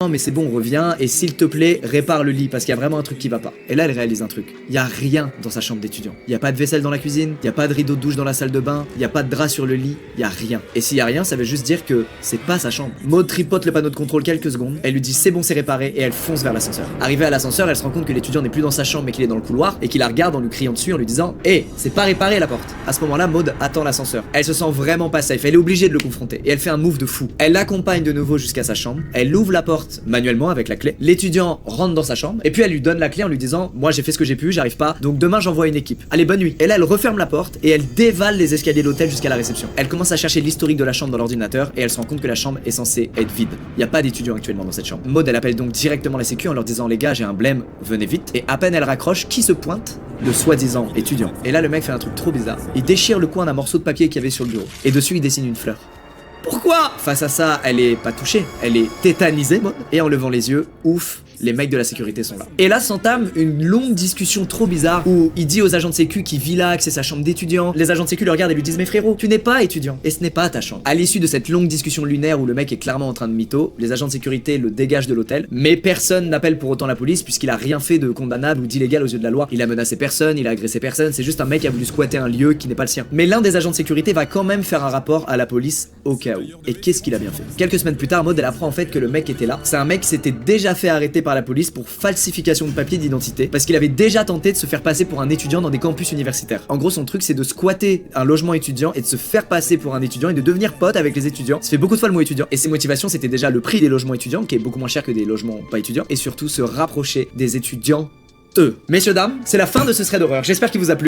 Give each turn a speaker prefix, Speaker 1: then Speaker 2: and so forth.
Speaker 1: Non mais c'est bon, reviens et s'il te plaît, répare le lit parce qu'il y a vraiment un truc qui va pas. Et là, elle réalise un truc. Il y a rien dans sa chambre d'étudiant. Il y a pas de vaisselle dans la cuisine, il y a pas de rideau de douche dans la salle de bain, il y a pas de drap sur le lit, il y a rien. Et s'il y a rien, ça veut juste dire que c'est pas sa chambre. Maud tripote le panneau de contrôle quelques secondes, elle lui dit c'est bon, c'est réparé et elle fonce vers l'ascenseur. Arrivée à l'ascenseur, elle se rend compte que l'étudiant n'est plus dans sa chambre mais qu'il est dans le couloir et qu'il la regarde en lui criant dessus en lui disant hé, c'est pas réparé la porte. À ce moment-là, Maud attend l'ascenseur. Elle se sent vraiment pas safe, elle est obligée de le confronter et elle fait un move de fou. Elle l'accompagne de nouveau jusqu'à sa chambre, elle ouvre la porte manuellement avec la clé. L'étudiant rentre dans sa chambre et puis elle lui donne la clé en lui disant moi j'ai fait ce que j'ai pu, j'arrive pas, donc demain j'envoie une équipe. Allez, bonne nuit. Et là elle referme la porte et elle dévale les escaliers de l'hôtel jusqu'à la réception. Elle commence à chercher l'historique de la chambre dans l'ordinateur et elle se rend compte que la chambre est censée être vide. Il y a pas d'étudiant actuellement dans cette chambre. Maud elle appelle donc directement la sécu en leur disant les gars j'ai un blême, venez vite. Et à peine elle raccroche, qui se pointe? Le soi-disant étudiant. Et là le mec fait un truc trop bizarre. Il déchire le coin d'un morceau de papier qu'il y avait sur le bureau et dessus il dessine une fleur. Pourquoi? Face à ça, elle est pas touchée, elle est tétanisée, Maud. Et en levant les yeux, ouf, les mecs de la sécurité sont là. Et là s'entame une longue discussion trop bizarre où il dit aux agents de sécu qu'il vit là, que c'est sa chambre d'étudiant. Les agents de sécu le regardent et lui disent mais frérot, tu n'es pas étudiant et ce n'est pas ta chambre. À l'issue de cette longue discussion lunaire où le mec est clairement en train de mytho, les agents de sécurité le dégagent de l'hôtel, mais personne n'appelle pour autant la police puisqu'il a rien fait de condamnable ou d'illégal aux yeux de la loi. Il a menacé personne, il a agressé personne, c'est juste un mec qui a voulu squatter un lieu qui n'est pas le sien. Mais l'un des agents de sécurité va quand même faire un rapport à la police au cas où. Et qu'est-ce qu'il a bien fait? Quelques semaines plus tard, Maud elle apprend en fait que le mec était là. C'est un mec qui s'était déjà fait arrêter par la police pour falsification de papier d'identité parce qu'il avait déjà tenté de se faire passer pour un étudiant dans des campus universitaires. En gros son truc c'est de squatter un logement étudiant et de se faire passer pour un étudiant et de devenir pote avec les étudiants. Ça fait beaucoup de fois le mot étudiant et ses motivations c'était déjà le prix des logements étudiants qui est beaucoup moins cher que des logements pas étudiants et surtout se rapprocher des étudiants eux. Messieurs dames, c'est la fin de ce thread d'horreur. J'espère qu'il vous a plu.